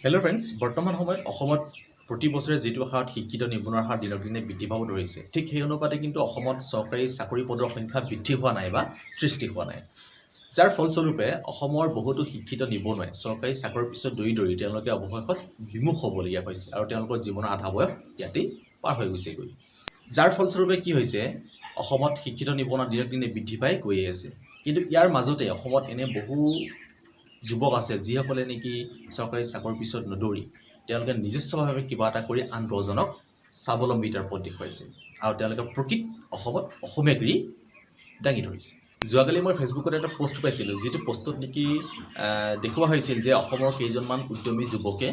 Hello' friends, বৰ্তমান সময়ত অসমত প্ৰতি বছৰে যিটো হাৰত শিক্ষিত নিবনুৱাৰ হাৰ দিনক দিনে বৃদ্ধি পাব ধৰিছে, ঠিক সেই অনুপাতে কিন্তু অসমত চৰকাৰী চাকৰি পদৰ সংখ্যা বৃদ্ধি হোৱা নাই বা সৃষ্টি হোৱা নাই। যাৰ ফলস্বৰূপে অসমৰ বহুতো শিক্ষিত নিবনুৱাই চৰকাৰী চাকৰিৰ পিছত দৌৰি দৌৰি তেওঁলোকে অৱশেষত বিমুখ হ'বলগীয়া হৈছে আৰু তেওঁলোকৰ জীৱনৰ আধা বয়স ইয়াতেই পাৰ হৈ গৈছেগৈ। যাৰ ফলস্বৰূপে কি হৈছে, অসমত শিক্ষিত নিবনুৱা দিনক দিনে বৃদ্ধি পাই গৈয়ে আছে। কিন্তু ইয়াৰ মাজতে অসমত এনে বহু যুৱক আছে যিসকলে নেকি চৰকাৰী চাকৰিৰ পিছত নদৌৰি তেওঁলোকে নিজস্বভাৱে কিবা এটা কৰি আন দহজনক স্বাৱলম্বিতাৰ পথ দেখুৱাইছে আৰু তেওঁলোকে প্ৰকৃত অসমত অসমীয়াগিৰি দাঙি ধৰিছে। যোৱাকালি মই ফেচবুকত এটা পোষ্ট পাইছিলোঁ, যিটো পোষ্টত নেকি দেখুওৱা হৈছিল যে অসমৰ কেইজনমান উদ্যমী যুৱকে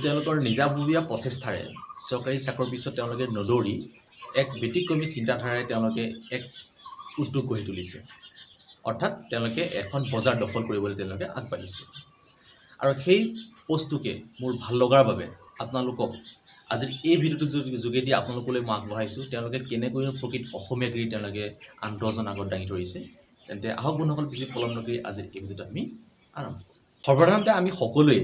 তেওঁলোকৰ নিজাববীয়া প্ৰচেষ্টাৰে চৰকাৰী চাকৰিৰ পিছত তেওঁলোকে নদৌৰি এক ব্যতিক্ৰমী চিন্তাধাৰাৰে তেওঁলোকে এক উদ্যোগ গঢ়ি তুলিছে। অৰ্থাৎ তেওঁলোকে এখন বজাৰ দখল কৰিবলৈ তেওঁলোকে আগবাঢ়িছে। আৰু সেই পোষ্টটোকে মোৰ ভাল লগাৰ বাবে আপোনালোকক আজিৰ এই ভিডিঅ'টোৰ যোগেদি আপোনালোকলৈ মই আগবঢ়াইছোঁ তেওঁলোকে কেনেকৈ প্ৰকৃত অসমীয়াগিৰি তেওঁলোকে আন দহজন আগত দাঙি ধৰিছে। তেন্তে আহক বন্ধুসকল, বেছি পলম নকৰি আজিৰ এই ভিডিঅ'টো আমি আৰম্ভ কৰোঁ। সৰ্বসাধাৰণতে আমি সকলোৱে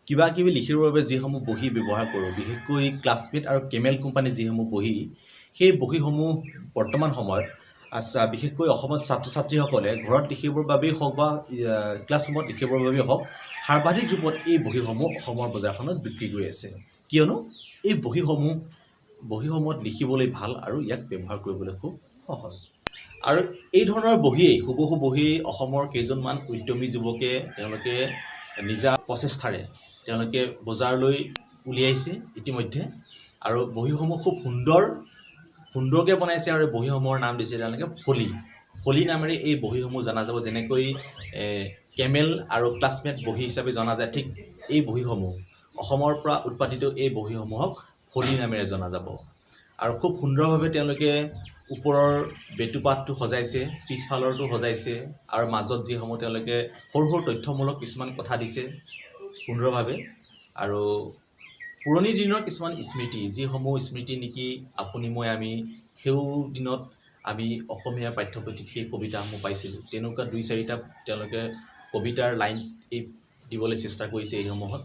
কিবা কিবি লিখিবৰ বাবে যিসমূহ বহী ব্যৱহাৰ কৰোঁ, বিশেষকৈ ক্লাছমেট আৰু কেমেল কোম্পানীৰ যিসমূহ বহী, সেই বহীসমূহ বৰ্তমান সময়ত বিশেষকৈ অসমৰ ছাত্ৰ ছাত্ৰীসকলে ঘৰত লিখিবৰ বাবেই হওক বা ক্লাছৰুমত লিখিবৰ বাবেই হওক সৰ্বাধিক ৰূপত এই বহীসমূহ অসমৰ বজাৰখনত বিক্ৰী কৰি আছে। কিয়নো এই বহীসমূহত লিখিবলৈ ভাল আৰু ইয়াক ব্যৱহাৰ কৰিবলৈ খুব সহজ। আৰু এই ধৰণৰ বহীয়েই হুবহু বহী অসমৰ কেইজনমান উদ্যমী যুৱকে তেওঁলোকে নিজা প্ৰচেষ্টাৰে তেওঁলোকে বজাৰলৈ উলিয়াইছে ইতিমধ্যে। আৰু বহীসমূহ খুব সুন্দৰকৈ বনাইছে আৰু বহীসমূহৰ নাম দিছে তেওঁলোকে ফলি নামেৰে এই বহীসমূহ জনা যাব। যেনেকৈ কেমেল আৰু ক্লাছমেট বহী হিচাপে জনা যায়, ঠিক এই বহীসমূহ অসমৰ পৰা উৎপাদিত এই বহীসমূহক ফলি নামেৰে জনা যাব। আৰু খুব সুন্দৰভাৱে তেওঁলোকে ওপৰৰ বেটুপাতটো সজাইছে, পিছফালৰটো সজাইছে আৰু মাজত যিসমূহ তেওঁলোকে সৰু সৰু তথ্যমূলক কিছুমান কথা দিছে সুন্দৰভাৱে। আৰু পুৰণি দিনৰ কিছুমান স্মৃতি, যিসমূহ স্মৃতি নেকি আপুনি মই আমি সেই দিনত আমি অসমীয়া পাঠ্যপুথিত সেই কবিতাসমূহ পাইছিলোঁ, তেনেকুৱা 2-4টা তেওঁলোকে কবিতাৰ লাইন দিবলৈ চেষ্টা কৰিছে। এইসমূহত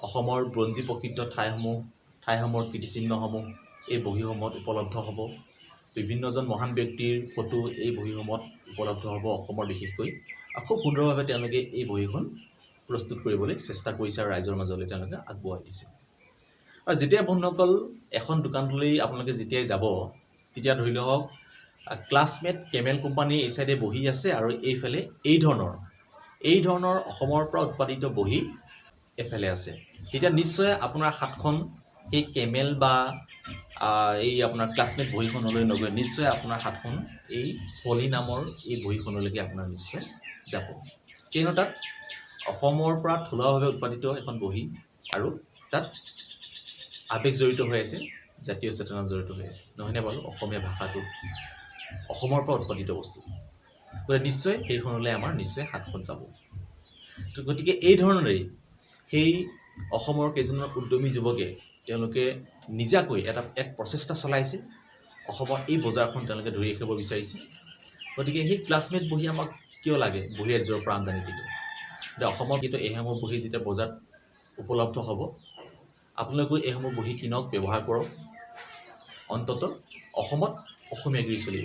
অসমৰ ব্ৰঞ্জী প্ৰকৃত ঠাইসমূহৰ কীৰ্তিচিহ্নসমূহ এই বহীসমূহত উপলব্ধ হ'ব। বিভিন্নজন মহান ব্যক্তিৰ ফটো এই বহীসমূহত উপলব্ধ হ'ব অসমৰ বিশেষকৈ। আৰু খুব সুন্দৰভাৱে তেওঁলোকে এই বহীখন প্ৰস্তুত কৰিবলৈ চেষ্টা কৰিছে আৰু ৰাইজৰ মাজলৈ তেওঁলোকে আগবঢ়াই দিছে। আৰু যেতিয়া বন্ধুসকল এখন দোকানলৈ আপোনালোকে যেতিয়াই যাব, তেতিয়া ধৰি লওক ক্লাছমেট কেমেল কোম্পানীৰ এই চাইডে বহী আছে আৰু এইফালে এই ধৰণৰ অসমৰ পৰা উৎপাদিত বহী এফালে আছে। তেতিয়া নিশ্চয় আপোনাৰ হাতখন এই কেমেল বা এই আপোনাৰ ক্লাছমেট বহীখনলৈ নগৈ নিশ্চয় আপোনাৰ হাতখন এই ফলি নামৰ এই বহীখনলৈকে আপোনাৰ নিশ্চয় যাব। কিয়নো তাত অসমৰ পৰা থলুৱাভাৱে উৎপাদিত এখন বহী আৰু তাত আৱেগ জড়িত হৈ আছে, জাতীয় চেতনা জড়িত হৈ আছে, নহয়নে বাৰু? অসমীয়া ভাষাটো অসমৰ পৰা উৎপাদিত বস্তু, গতিকে নিশ্চয় সেইখনলৈ আমাৰ নিশ্চয় হাতখন যাব। তো গতিকে এই ধৰণেই সেই অসমৰ কেইজনমান উদ্যমী যুৱকে তেওঁলোকে নিজাকৈ এক প্ৰচেষ্টা চলাইছে। অসমৰ এই বজাৰখন তেওঁলোকে ধৰি ৰাখিব বিচাৰিছে। গতিকে সেই ক্লাছমেট বহী আমাক কিয় লাগে? বহী ৰাজ্যৰ পৰা আমদানি দিলোঁ। এতিয়া অসমৰ কিন্তু এইসমূহ বহী যেতিয়া বজাৰত উপলব্ধ হ'ব, আপোনালোকে এইসমূহ বহী কিনক, ব্যৱহাৰ কৰক। অন্ততঃ অসমত অসমীয়াগিৰি চলিব।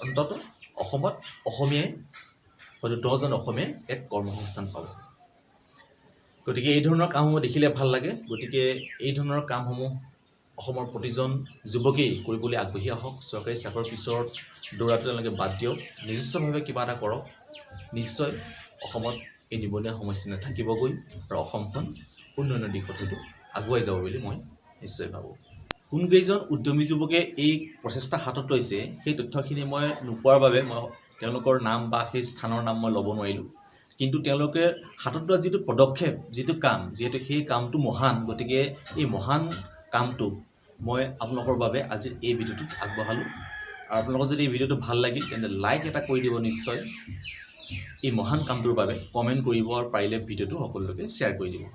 অন্ততঃ অসমত অসমীয়াই হয়তো 10জন অসমীয়াই এক কৰ্মসংস্থান পাব। গতিকে এই ধৰণৰ কামসমূহ দেখিলে ভাল লাগে। গতিকে এই ধৰণৰ কামসমূহ অসমৰ প্ৰতিজন যুৱকেই কৰিবলৈ আগবাঢ়ি আহক। চৰকাৰী চাকৰিৰ পিছত দৌৰাটো তেওঁলোকে বাদ দিয়ক, নিজস্বভাৱে কিবা এটা কৰক। নিশ্চয় অসমত এই নিবনুৱা সমস্যা নাথাকিবগৈ আৰু অসমখন উন্নয়নৰ দিশত হয়তো আগুৱাই যাব বুলি মই নিশ্চয় ভাবোঁ। কোনকেইজন উদ্যমী যুৱকে এই প্ৰচেষ্টা হাতত লৈছে সেই তথ্যখিনি মই নোপোৱাৰ বাবে মই তেওঁলোকৰ নাম বা সেই স্থানৰ নাম মই ল'ব নোৱাৰিলোঁ। কিন্তু তেওঁলোকে হাতত লোৱা যিটো পদক্ষেপ, যিটো কাম, যিহেতু সেই কামটো মহান, গতিকে এই মহান কামটো মই আপোনালোকৰ বাবে আজিৰ এই ভিডিঅ'টোত আগবঢ়ালোঁ। আৰু আপোনালোকৰ যদি এই ভিডিঅ'টো ভাল লাগিল তেন্তে লাইক এটা কৰি দিব নিশ্চয়। এই মহান কামটোৰ বাবে কমেণ্ট কৰিব আৰু পাৰিলে ভিডিঅ'টো সকলোকে শ্বেয়াৰ কৰি দিব।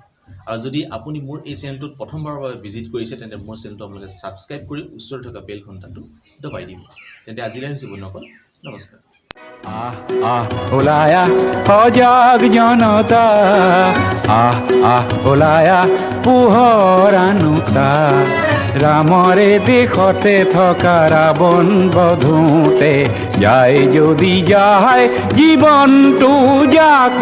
আৰু যদি আপুনি মোৰ এই চেনেলটোত প্ৰথমবাৰৰ বাবে ভিজিট কৰিছে তেন্তে মোৰ চেনেলটো আপোনালোকে ছাবস্ক্ৰাইব কৰি ওচৰত থকা বেল ঘণ্টাটো দবাই দিব। তেন্তে আজিলৈ হৈছে বন্ধুসকল, নমস্কাৰ। আহ আহ ওলাই আহ সজাগ জনতা আহ আহ ওলাই আহ পোহৰ আনোতা ৰামৰে দেশতে থকা ৰাৱণ বধোতে যায় যদি যায় জীৱনটো যাক